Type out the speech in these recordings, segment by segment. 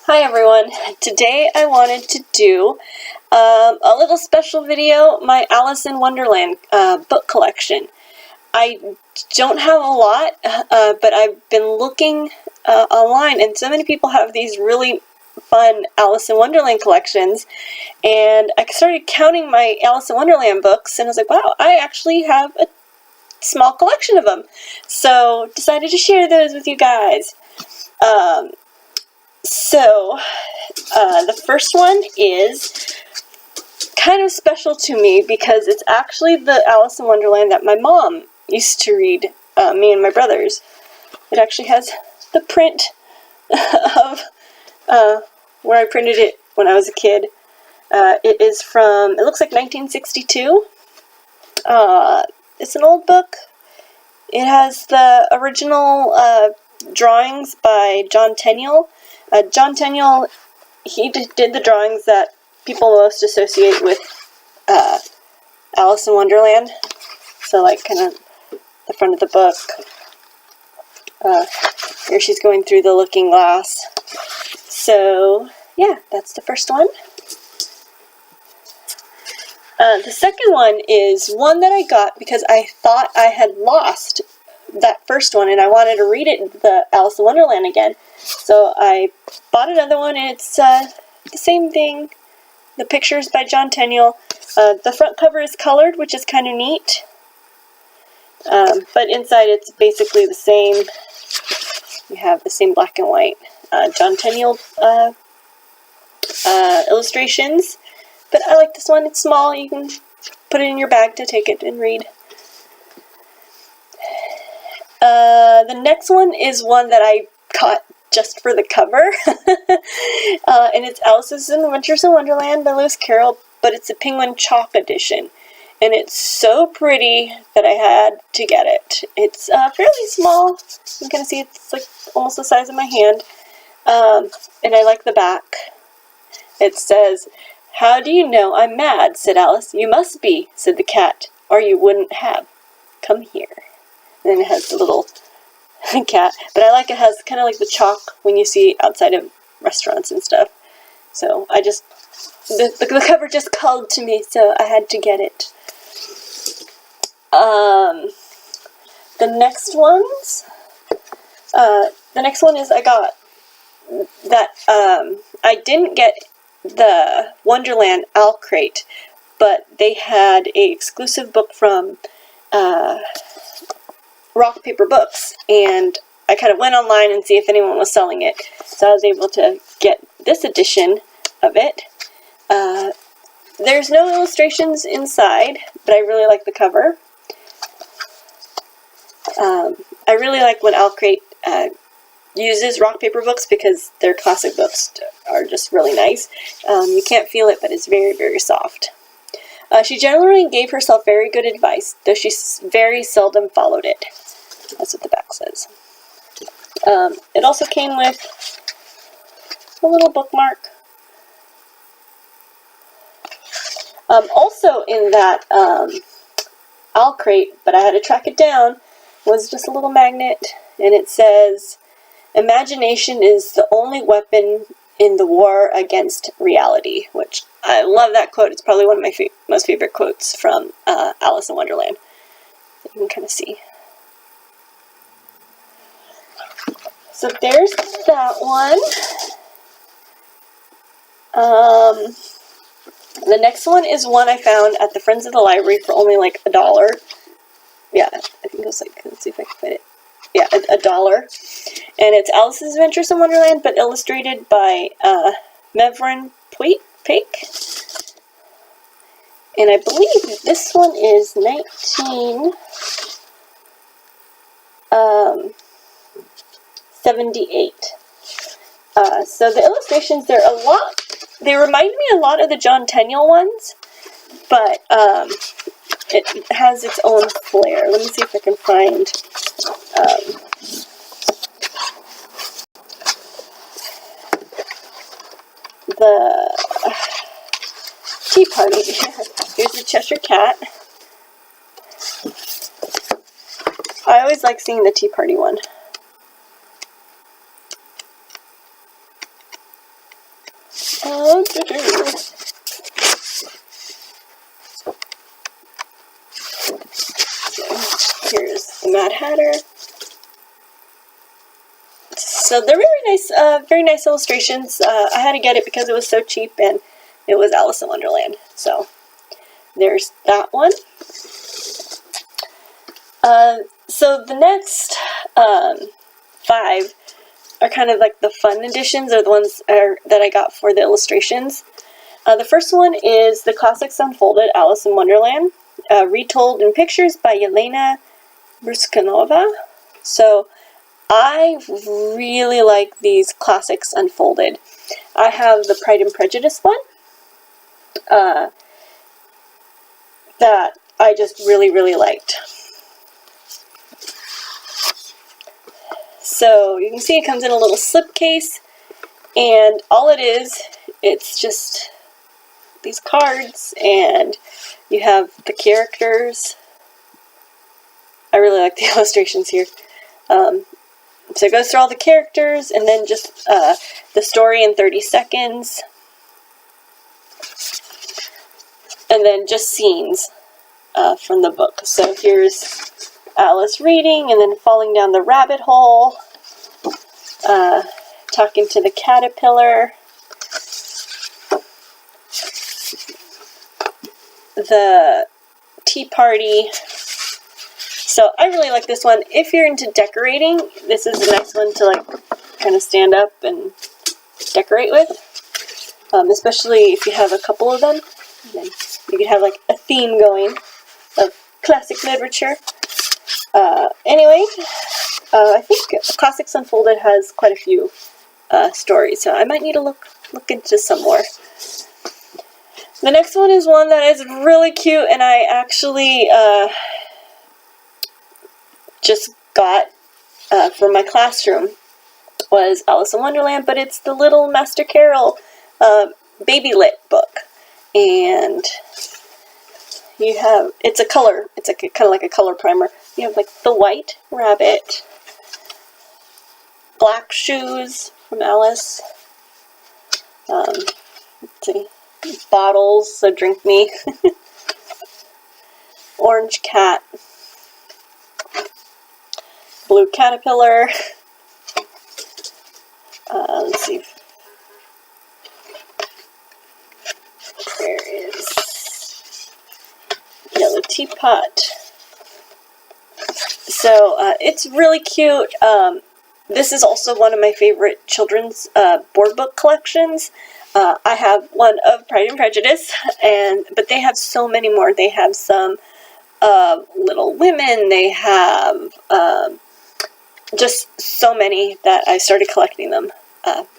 Hi everyone, today I wanted to do a little special video, my Alice in Wonderland book collection. I don't have a lot, but I've been looking online and so many people have these really fun Alice in Wonderland collections, and I started counting my Alice in Wonderland books and I was like, wow, I actually have a small collection of them. So decided to share those with you guys. The first one is kind of special to me because it's actually the Alice in Wonderland that my mom used to read, me and my brothers. It actually has the print of where I printed it when I was a kid. It is from, it looks like 1962. It's an old book. It has the original drawings by John Tenniel. John Tenniel, he did the drawings that people most associate with Alice in Wonderland. So like kind of the front of the book. Here she's going through the looking glass. So yeah, that's the first one. The second one is one that I got because I thought I had lost that first one and I wanted to read it, the Alice in Wonderland again. So I bought another one and it's the same thing. The picture's by John Tenniel. The front cover is colored, which is kind of neat. But inside it's basically the same. You have the same black and white John Tenniel illustrations. But I like this one. It's small. You can put it in your bag to take it and read. The next one is one that I got just for the cover. And it's Alice's Adventures in Wonderland by Lewis Carroll, but it's a penguin chalk edition. And it's so pretty that I had to get it. It's fairly small. You can kind of see it's like almost the size of my hand. And I like the back. It says, "How do you know I'm mad?" said Alice. "You must be," said the cat, "or you wouldn't have. Come here." And then it has the little cat. But I like it has kind of like the chalk when you see outside of restaurants and stuff. So I just, the cover just called to me, so I had to get it. The next one is I got that, I didn't get the Wonderland Owl Crate, but they had a exclusive book from Rock Paper Books, and I kind of went online and see if anyone was selling it, so I was able to get this edition of it. There's no illustrations inside, but I really like the cover. I really like when Owl Crate uses Rock Paper Books because their classic books are just really nice. You can't feel it, but it's very, very soft. She generally gave herself very good advice, though she very seldom followed it. That's what the back says. It also came with a little bookmark. Also in that Owl Crate, but I had to track it down, was just a little magnet, and it says, "Imagination is the only weapon in the war against reality," which I love that quote. It's probably one of my most favorite quotes from Alice in Wonderland. You can kind of see. So there's that one. The next one is one I found at the Friends of the Library for only like $1. Yeah, I think it was like, let's see if I can find it. Yeah, $1. And it's Alice's Adventures in Wonderland, but illustrated by Mevrin Peake. And I believe this one is 1978. So the illustrations, they remind me a lot of the John Tenniel ones, but it has its own flair. Let me see if I can find the Tea Party. Here's the Cheshire Cat. I always like seeing the Tea Party one. Here's the Mad Hatter. So they're very nice illustrations. I had to get it because it was so cheap, and it was Alice in Wonderland. So there's that one. So the next 5 are kind of like the fun editions, or the ones that I got for the illustrations. The first one is The Classics Unfolded, Alice in Wonderland, retold in pictures by Yelena Bruskanova. So I really like these classics unfolded. I have the Pride and Prejudice one that I just really liked. So you can see it comes in a little slipcase, and all it is, it's just these cards, and you have the characters. I really like the illustrations here. So it goes through all the characters, and then just the story in 30 seconds. And then just scenes from the book. So here's Alice reading, and then falling down the rabbit hole, talking to the caterpillar, the tea party. So I really like this one. If you're into decorating, this is a nice one to like kind of stand up and decorate with, especially if you have a couple of them. And then you could have like a theme going of classic literature. Anyway, I think Classics Unfolded has quite a few stories, so I might need to look into some more. The next one is one that is really cute, and I actually just got for my classroom. Was Alice in Wonderland, but it's the Little Master Carol baby lit book, and you have, it's a color, it's like kind of like a color primer. You have like the white rabbit, black shoes from Alice, let's see, bottles, so drink me, orange cat, blue caterpillar, let's see, there is yellow teapot. So it's really cute. This is also one of my favorite children's board book collections. I have one of Pride and Prejudice, but they have so many more. They have some Little Women. They have just so many that I started collecting them,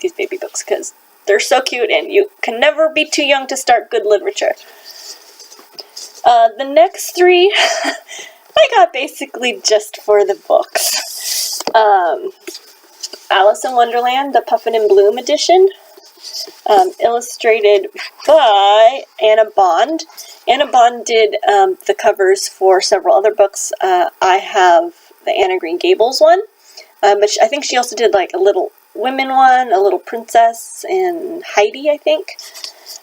these baby books, because they're so cute, and you can never be too young to start good literature. The next 3 I got basically just for the books. Alice in Wonderland, the Puffin and Bloom edition, illustrated by Anna Bond. Anna Bond did the covers for several other books. I have the Anna Green Gables one, but I think she also did like a Little Women one, a Little Princess, and Heidi, I think.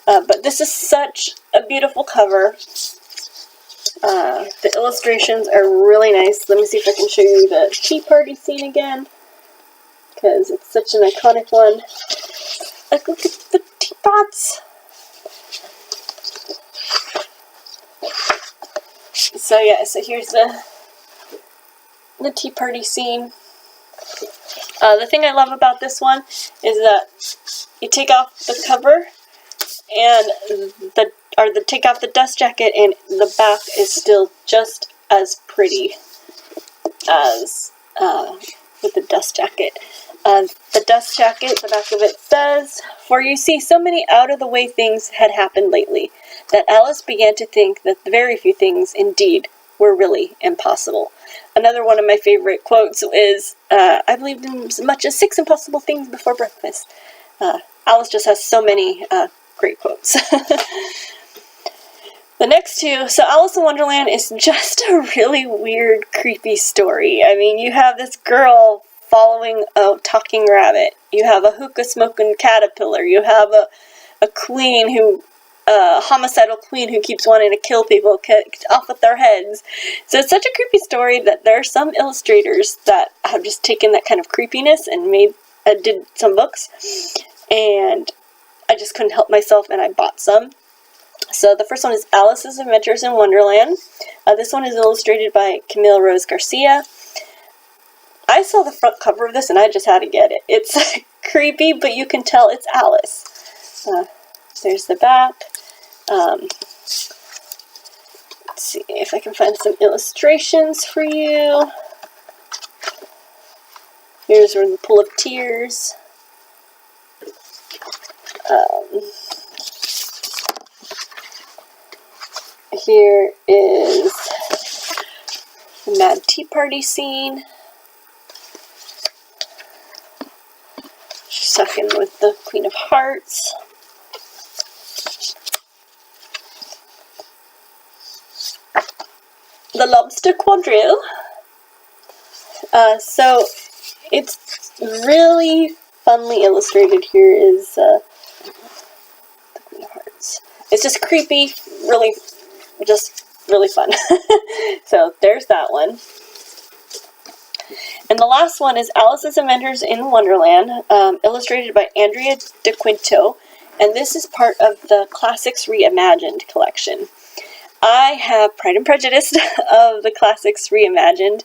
But this is such a beautiful cover. The illustrations are really nice. Let me see if I can show you the tea party scene again, because it's such an iconic one. Like, look at the teapots. So yeah, so here's the tea party scene. The thing I love about this one is that you take off the cover and take off the dust jacket, and the back is still just as pretty as with the dust jacket. The dust jacket, the back of it says, "For you see, so many out-of-the-way things had happened lately, that Alice began to think that very few things, indeed, were really impossible." Another one of my favorite quotes is, "I believed in as much as 6 impossible things before breakfast." Alice just has so many great quotes. The next 2, so Alice in Wonderland is just a really weird, creepy story. I mean, you have this girl following a talking rabbit. You have a hookah-smoking caterpillar. You have a queen who, homicidal queen who keeps wanting to kill people, off with their heads. So it's such a creepy story that there are some illustrators that have just taken that kind of creepiness and did some books, and I just couldn't help myself and I bought some. So the first one is Alice's Adventures in Wonderland. This one is illustrated by Camille Rose Garcia. I saw the front cover of this and I just had to get it. It's creepy, but you can tell it's Alice. There's the back. Let's see if I can find some illustrations for you. Here's the Pool of Tears. Here is the Mad Tea Party scene. She's sucking with the Queen of Hearts. The Lobster Quadrille. So it's really funly illustrated. Here is the Queen of Hearts. It's just creepy, just really fun. So there's that one. And the last one is Alice's Adventures in Wonderland, illustrated by Andrea De Quinto, and this is part of the Classics Reimagined collection. I have Pride and Prejudice of the Classics Reimagined,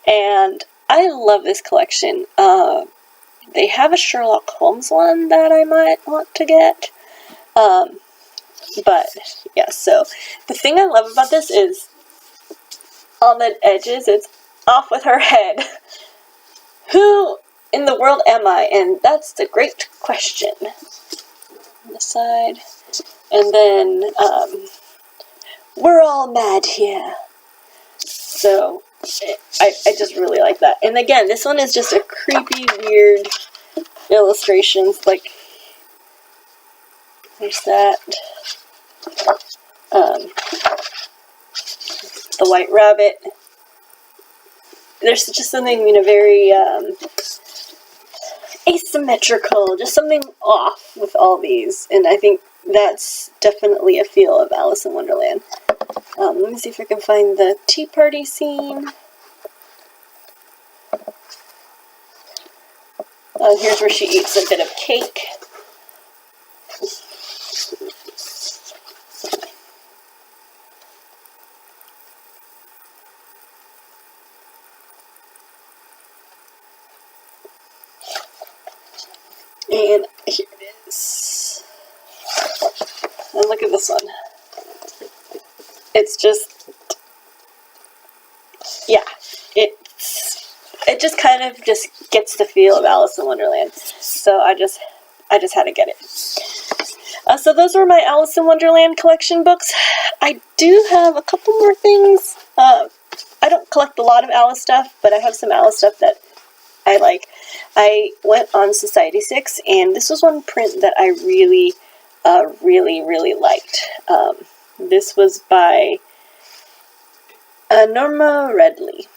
and I love this collection. They have a Sherlock Holmes one that I might want to get. But, yeah, so the thing I love about this is on the edges, it's off with her head. Who in the world am I? And that's the great question. On the side. And then, we're all mad here. So, I just really like that. And again, this one is just a creepy, weird illustrations. Like, there's that. The White Rabbit. There's just something, very asymmetrical, just something off with all these, and I think that's definitely a feel of Alice in Wonderland. Let me see if I can find the tea party scene. Here's where she eats a bit of cake. And here it is. And look at this one. It's just, yeah, it just kind of just gets the feel of Alice in Wonderland. So I just had to get it. So those were my Alice in Wonderland collection books. I do have a couple more things. I don't collect a lot of Alice stuff, but I have some Alice stuff that I like. I went on Society 6, and this was one print that I really, really liked. This was by Norma Redley.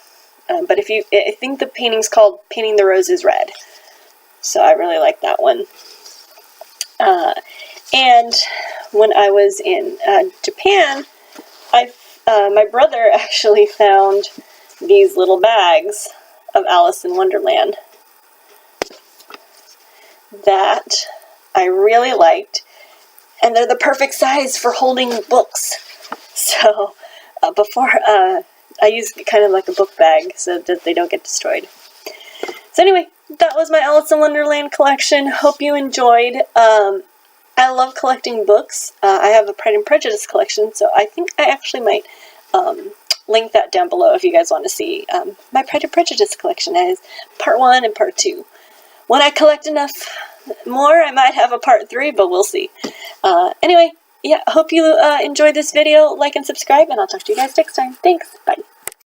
But I think the painting's called Painting the Roses Red. So I really like that one. And when I was in Japan, my brother actually found these little bags of Alice in Wonderland that I really liked, and they're the perfect size for holding books. So before I use kind of like a book bag so that they don't get destroyed. So anyway, that was my Alice in Wonderland collection. Hope you enjoyed. I love collecting books. I have a Pride and Prejudice collection, so I think I actually might link that down below if you guys want to see my Pride and Prejudice collection. As part 1 and part 2. When I collect enough more, I might have a part 3, but we'll see. Anyway, yeah, hope you enjoyed this video. Like and subscribe, and I'll talk to you guys next time. Thanks. Bye.